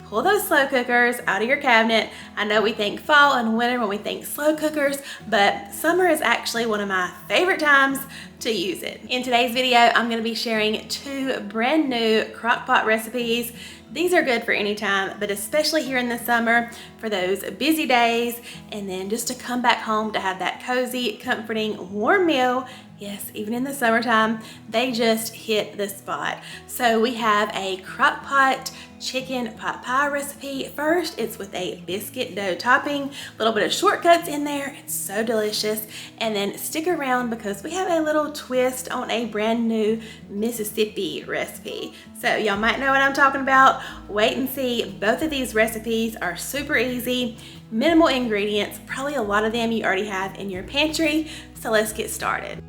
pull those slow cookers out of your cabinet. I know we think fall and winter when we think slow cookers, but summer is actually one of my favorite times to use it. In today's video, I'm gonna be sharing 2 brand new Crockpot recipes. These are good for any time, but especially here in the summer for those busy days, and then just to come back home to have that cozy, comforting, warm meal. Yes, even in the summertime, they just hit the spot. So we have a Crockpot chicken pot pie recipe. First, it's with a biscuit dough topping, a little bit of shortcuts in there. It's so delicious. And then stick around because we have a little twist on a brand new Mississippi recipe. So y'all might know what I'm talking about. Wait and see. Both of these recipes are super easy, minimal ingredients, probably a lot of them you already have in your pantry. So let's get started.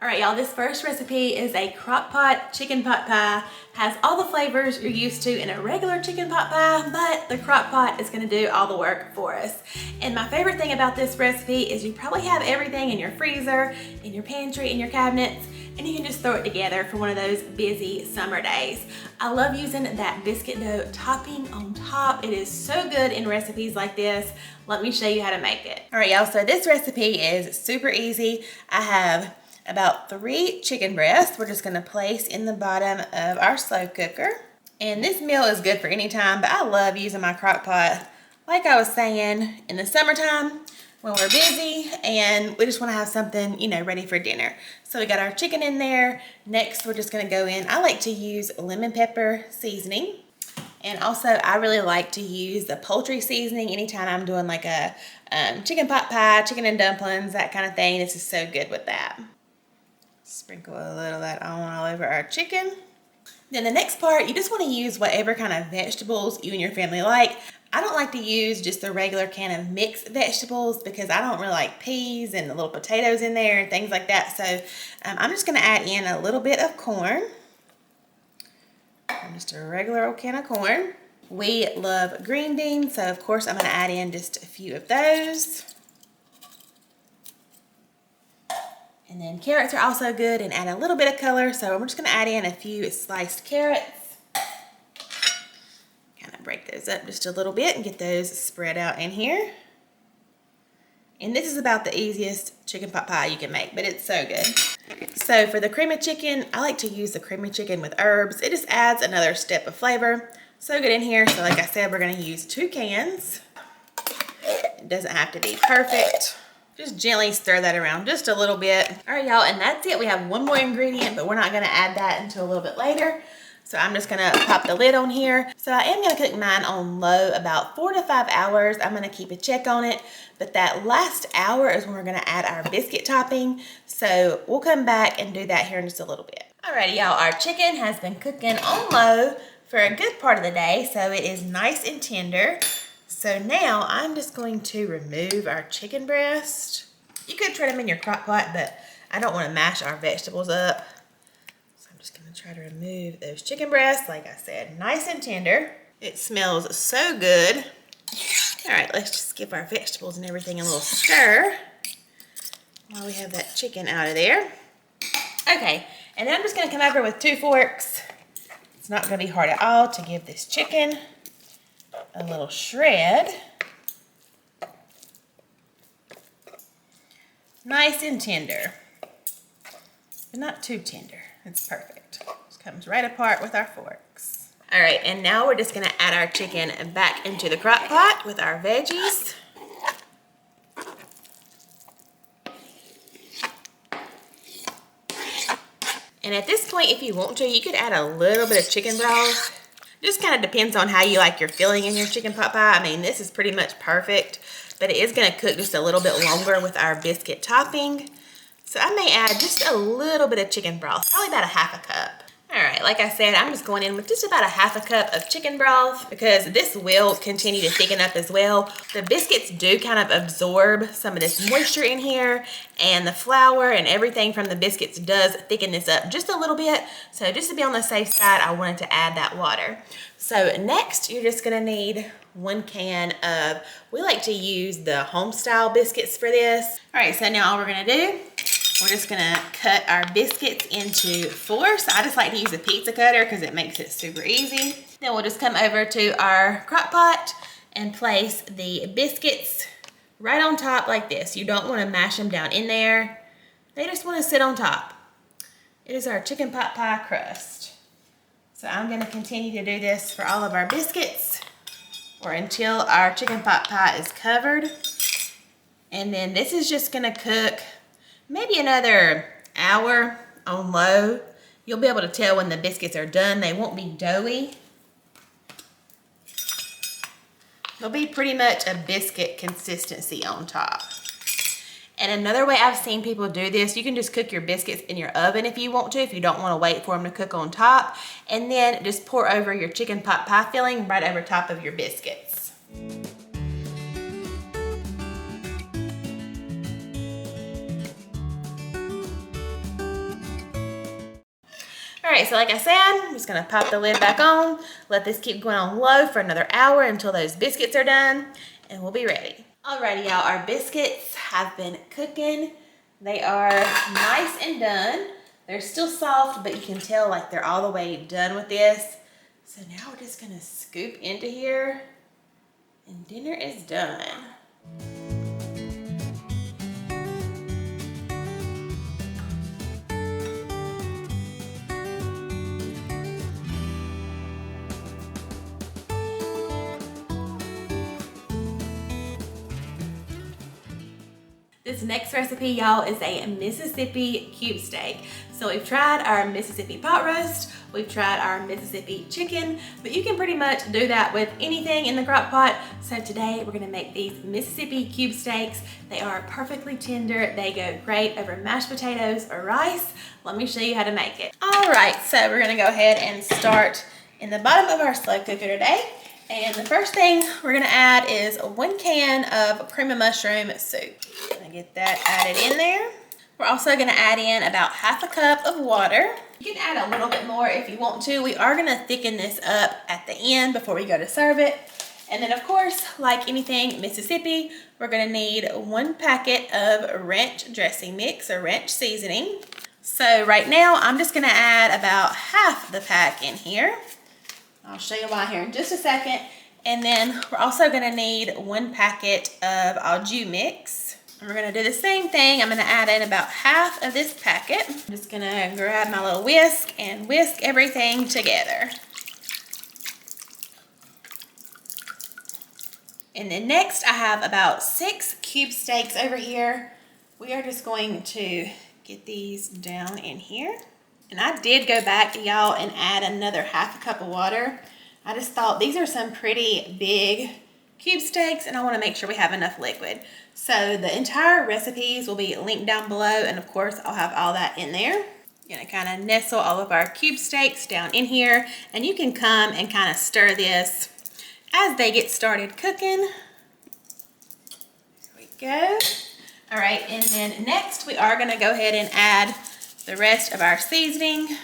All right, y'all, this first recipe is a Crockpot chicken pot pie. Has all the flavors you're used to in a regular chicken pot pie, but the Crockpot is gonna do all the work for us. And my favorite thing about this recipe is you probably have everything in your freezer, in your pantry, in your cabinets, and you can just throw it together for one of those busy summer days. I love using that biscuit dough topping on top. It is so good in recipes like this. Let me show you how to make it. All right, y'all, so this recipe is super easy. I have about 3 chicken breasts we're just gonna place in the bottom of our slow cooker. And this meal is good for any time, but I love using my crock pot, like I was saying, in the summertime when we're busy and we just wanna have something, you know, ready for dinner. So we got our chicken in there. Next, we're just gonna go in. I like to use lemon pepper seasoning. And also, I really like to use the poultry seasoning anytime I'm doing like a chicken pot pie, chicken and dumplings, that kind of thing. This is so good with that. Sprinkle a little of that on all over our chicken. Then the next part, you just want to use whatever kind of vegetables you and your family like. I don't like to use just the regular can of mixed vegetables because I don't really like peas and the little potatoes in there and things like that. So I'm just going to add in a little bit of corn. Just a regular old can of corn. We love green beans, so of course I'm going to add in just a few of those. And then carrots are also good and add a little bit of color. So we're just gonna add in a few sliced carrots. Kind of break those up just a little bit and get those spread out in here. And this is about the easiest chicken pot pie you can make, but it's so good. So for the cream of chicken, I like to use the cream of chicken with herbs. It just adds another step of flavor. So good in here. So like I said, we're gonna use 2 cans. It doesn't have to be perfect. Just gently stir that around just a little bit. All right, y'all, and that's it. We have one more ingredient, but we're not gonna add that until a little bit later. So I'm just gonna pop the lid on here. So I am gonna cook mine on low about 4 to 5 hours. I'm gonna keep a check on it, but that last hour is when we're gonna add our biscuit topping. So we'll come back and do that here in just a little bit. Alrighty, y'all, our chicken has been cooking on low for a good part of the day, so it is nice and tender. So now I'm just going to remove our chicken breast. You could try them in your crock pot, but I don't want to mash our vegetables up. So I'm just going to try to remove those chicken breasts. Like I said, nice and tender. It smells so good. All right, let's just give our vegetables and everything a little stir while we have that chicken out of there. Okay, and then I'm just going to come over with 2 forks. It's not going to be hard at all to give this chicken a little shred. Nice and tender, but not too tender. It's perfect. Just comes right apart with our forks. All right, and now we're just gonna add our chicken back into the crock pot with our veggies. And at this point, if you want to, you could add a little bit of chicken broth. Just kind of depends on how you like your filling in your chicken pot pie. I mean, this is pretty much perfect, but it is gonna cook just a little bit longer with our biscuit topping. So I may add just a little bit of chicken broth, probably about a ½ cup. All right, like I said, I'm just going in with just about a ½ cup of chicken broth because this will continue to thicken up as well. The biscuits do kind of absorb some of this moisture in here, and the flour and everything from the biscuits does thicken this up just a little bit. So just to be on the safe side, I wanted to add that water. So next, you're just gonna need 1 can of, we like to use the homestyle biscuits for this. All right, so now all we're gonna do We're just gonna cut our biscuits into 4. So I just like to use a pizza cutter because it makes it super easy. Then we'll just come over to our crock pot and place the biscuits right on top like this. You don't want to mash them down in there. They just want to sit on top. It is our chicken pot pie crust. So I'm going to continue to do this for all of our biscuits or until our chicken pot pie is covered. And then this is just going to cook maybe another hour on low. You'll be able to tell when the biscuits are done. They won't be doughy. They'll be pretty much a biscuit consistency on top. And another way I've seen people do this, you can just cook your biscuits in your oven if you want to, if you don't want to wait for them to cook on top. And then just pour over your chicken pot pie filling right over top of your biscuits. All right, so like I said, I'm just gonna pop the lid back on, let this keep going on low for another hour until those biscuits are done, and we'll be ready. Alrighty, y'all, our biscuits have been cooking. They are nice and done. They're still soft, but you can tell like they're all the way done with this. So now we're just gonna scoop into here, and dinner is done. This next recipe, y'all, is a Mississippi cube steak. So we've tried our Mississippi pot roast, we've tried our Mississippi chicken, but you can pretty much do that with anything in the crock pot. So today we're gonna make these Mississippi cube steaks. They are perfectly tender. They go great over mashed potatoes or rice. Let me show you how to make it. All right, so we're gonna go ahead and start in the bottom of our slow cooker today. And the first thing we're gonna add is 1 can of cream of mushroom soup. Gonna get that added in there. We're also gonna add in about 1/2 cup of water. You can add a little bit more if you want to. We are gonna thicken this up at the end before we go to serve it. And then of course, like anything Mississippi, we're gonna need 1 packet of ranch dressing mix or ranch seasoning. So right now, I'm just gonna add about 1/2 the pack in here. I'll show you why here in just a second. And then we're also gonna need 1 packet of au jus mix. And we're gonna do the same thing. I'm gonna add in about 1/2 of this packet. I'm just gonna grab my little whisk and whisk everything together. And then next I have about 6 cube steaks over here. We are just going to get these down in here. And I did go back, y'all, and add another 1/2 cup of water. I just thought these are some pretty big cube steaks and I want to make sure we have enough liquid. So the entire recipes will be linked down below, and of course I'll have all that in there. Gonna kind of nestle all of our cube steaks down in here, and you can come and kind of stir this as they get started cooking. There we go. All right, and then next we are gonna go ahead and add the rest of our seasoning.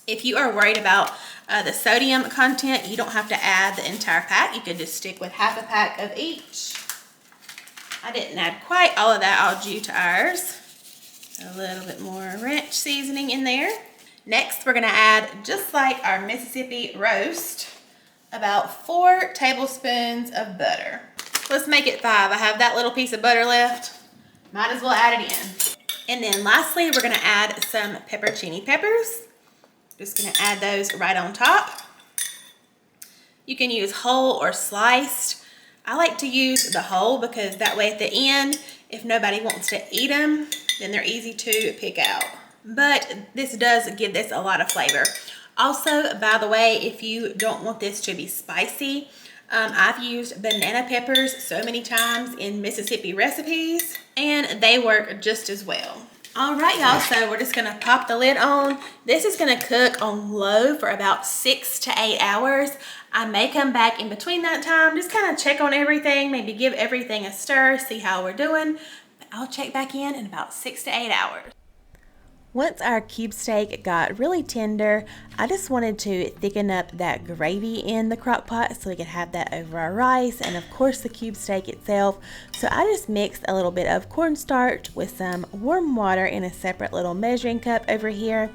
If you are worried about the sodium content, you don't have to add the entire pack. You could just stick with 1/2 pack of each. I didn't add quite all of that au jus to ours. A little bit more ranch seasoning in there. Next, we're gonna add, just like our Mississippi roast, about 4 tablespoons of butter. Let's make it 5. I have that little piece of butter left. Might as well add it in. And then lastly, we're gonna add some pepperoncini peppers. Just gonna add those right on top. You can use whole or sliced. I like to use the whole because that way at the end, if nobody wants to eat them, then they're easy to pick out. But this does give this a lot of flavor. Also, by the way, if you don't want this to be spicy, I've used banana peppers so many times in Mississippi recipes, and they work just as well. All right, y'all, so we're just gonna pop the lid on. This is gonna cook on low for about 6 to 8 hours. I may come back in between that time, just kind of check on everything, maybe give everything a stir, see how we're doing. But I'll check back in about 6 to 8 hours. Once our cube steak got really tender, I just wanted to thicken up that gravy in the crock pot so we could have that over our rice and of course the cube steak itself. So I just mixed a little bit of cornstarch with some warm water in a separate little measuring cup over here.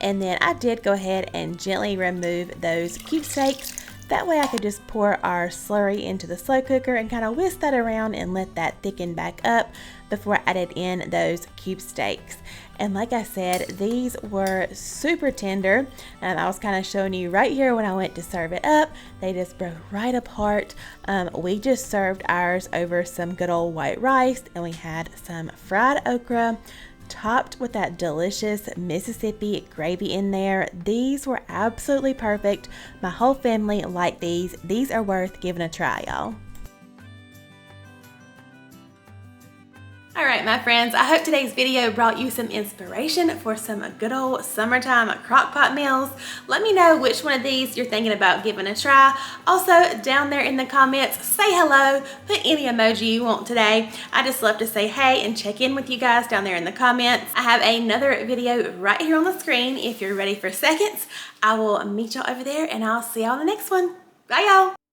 And then I did go ahead and gently remove those cube steaks. That way I could just pour our slurry into the slow cooker and kind of whisk that around and let that thicken back up before I added in those cube steaks. And like I said, these were super tender. I was kind of showing you right here when I went to serve it up. They just broke right apart. We just served ours over some good old white rice, and we had some fried okra topped with that delicious Mississippi gravy in there. These were absolutely perfect. My whole family liked these. These are worth giving a try, y'all. All right, my friends, I hope today's video brought you some inspiration for some good old summertime crock pot meals. Let me know which one of these you're thinking about giving a try. Also, down there in the comments, say hello, put any emoji you want today. I just love to say hey and check in with you guys down there in the comments. I have another video right here on the screen if you're ready for seconds. I will meet y'all over there and I'll see y'all in the next one. Bye, y'all.